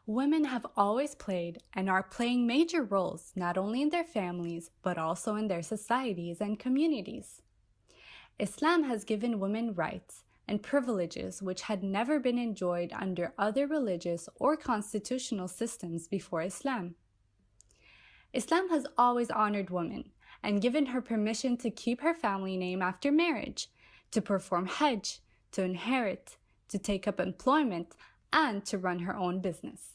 Women have always played and are playing major roles not only in their families but also in their societies and communities. Islam has given women rights and privileges which had never been enjoyed under other religious or constitutional systems before Islam. Islam has always honored women and given her permission to keep her family name after marriage, to perform Hajj, to inherit, to take up employment, and to run her own business.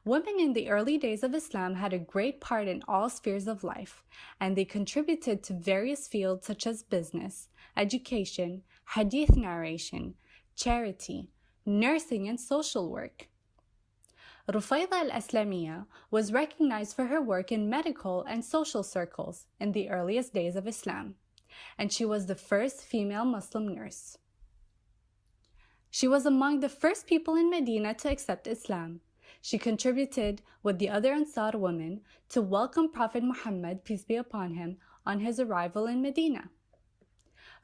Women in the early days of Islam had a great part in all spheres of life, and they contributed to various fields such as business, education, hadith narration, charity, nursing, and social work. Rufaida Al-Aslamiyah was recognized for her work in medical and social circles in the earliest days of Islam, and she was the first female Muslim nurse. She was among the first people in Medina to accept Islam. She contributed with the other Ansar women to welcome Prophet Muhammad, peace be upon him, on his arrival in Medina.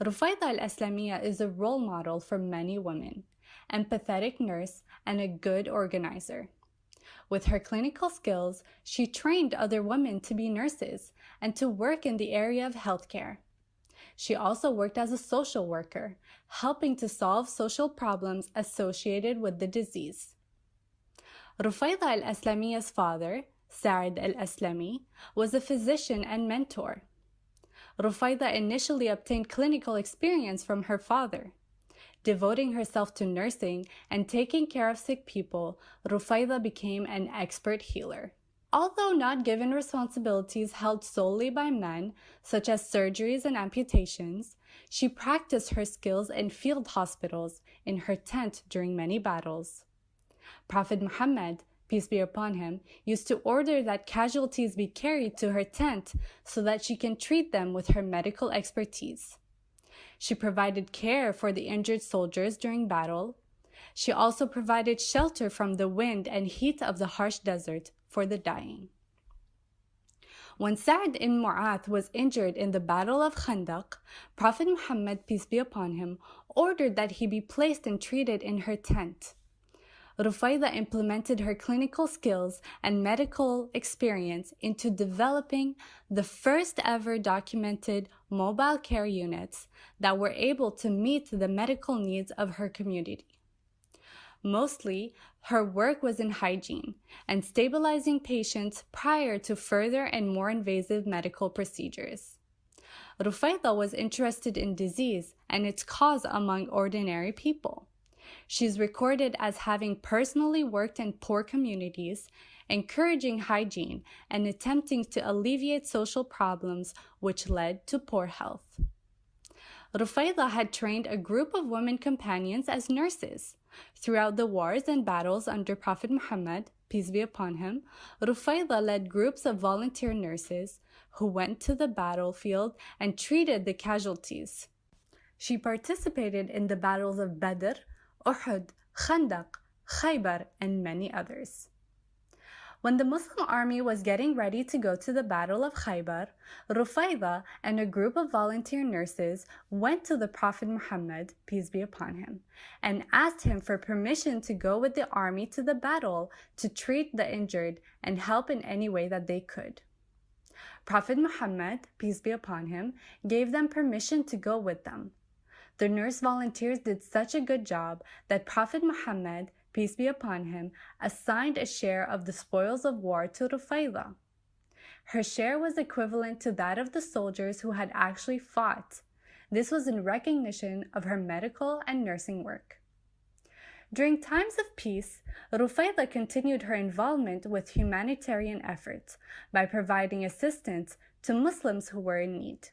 Rufaida Al-Aslamiyah is a role model for many women, empathetic nurse, and a good organizer. With her clinical skills, she trained other women to be nurses and to work in the area of healthcare. She also worked as a social worker, helping to solve social problems associated with the disease. Rufaida al-Aslamiyah's father, Sa'd al-Aslami, was a physician and mentor. Rufaida initially obtained clinical experience from her father. Devoting herself to nursing and taking care of sick people, Rufaida became an expert healer. Although not given responsibilities held solely by men, such as surgeries and amputations, she practiced her skills in field hospitals in her tent during many battles. Prophet Muhammad, peace be upon him, used to order that casualties be carried to her tent so that she can treat them with her medical expertise. She provided care for the injured soldiers during battle. She also provided shelter from the wind and heat of the harsh desert for the dying. When Sa'd ibn Mu'adh was injured in the Battle of Khandaq, Prophet Muhammad, peace be upon him, ordered that he be placed and treated in her tent. Rufaida implemented her clinical skills and medical experience into developing the first ever documented mobile care units that were able to meet the medical needs of her community. Mostly, her work was in hygiene and stabilizing patients prior to further and more invasive medical procedures. Rufaida was interested in disease and its cause among ordinary people. She's recorded as having personally worked in poor communities, encouraging hygiene and attempting to alleviate social problems which led to poor health. Rufaida had trained a group of women companions as nurses. Throughout the wars and battles under Prophet Muhammad, peace be upon him, Rufaida led groups of volunteer nurses who went to the battlefield and treated the casualties. She participated in the battles of Badr, Uhud, Khandaq, Khaibar, and many others. When the Muslim army was getting ready to go to the Battle of Khaibar, Rufaida and a group of volunteer nurses went to the Prophet Muhammad, peace be upon him, and asked him for permission to go with the army to the battle to treat the injured and help in any way that they could. Prophet Muhammad, peace be upon him, gave them permission to go with them. The nurse volunteers did such a good job that Prophet Muhammad, peace be upon him, assigned a share of the spoils of war to Rufaida. Her share was equivalent to that of the soldiers who had actually fought. This was in recognition of her medical and nursing work. During times of peace, Rufaida continued her involvement with humanitarian efforts by providing assistance to Muslims who were in need.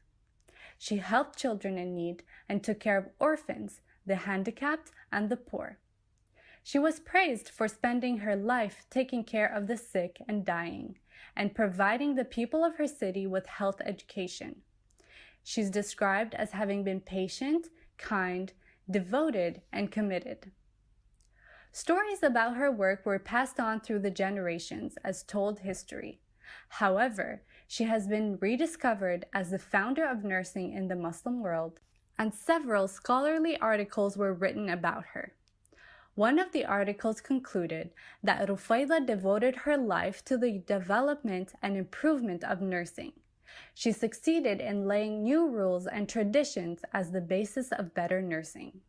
She helped children in need and took care of orphans, the handicapped, and the poor. She was praised for spending her life taking care of the sick and dying, and providing the people of her city with health education. She's described as having been patient, kind, devoted, and committed. Stories about her work were passed on through the generations as told history. However, she has been rediscovered as the founder of nursing in the Muslim world, and several scholarly articles were written about her. One of the articles concluded that Rufaida devoted her life to the development and improvement of nursing. She succeeded in laying new rules and traditions as the basis of better nursing.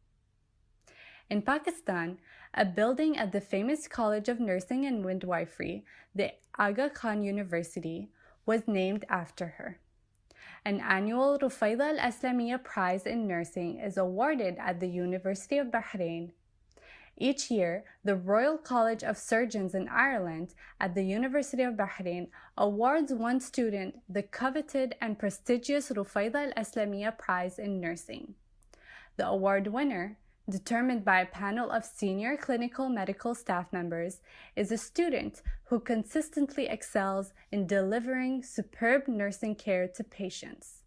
In Pakistan, a building at the famous College of Nursing and Midwifery, the Aga Khan University, was named after her. An annual Rufaida Al-Aslamia Prize in Nursing is awarded at the University of Bahrain. Each year, the Royal College of Surgeons in Ireland at the University of Bahrain awards one student the coveted and prestigious Rufaida Al-Aslamia Prize in Nursing. The award winner, determined by a panel of senior clinical medical staff members, is a student who consistently excels in delivering superb nursing care to patients.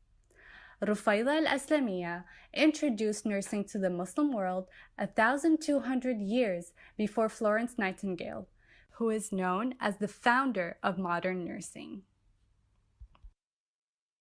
Rufaida Al-Aslamiyah introduced nursing to the Muslim world 1,200 years before Florence Nightingale, who is known as the founder of modern nursing.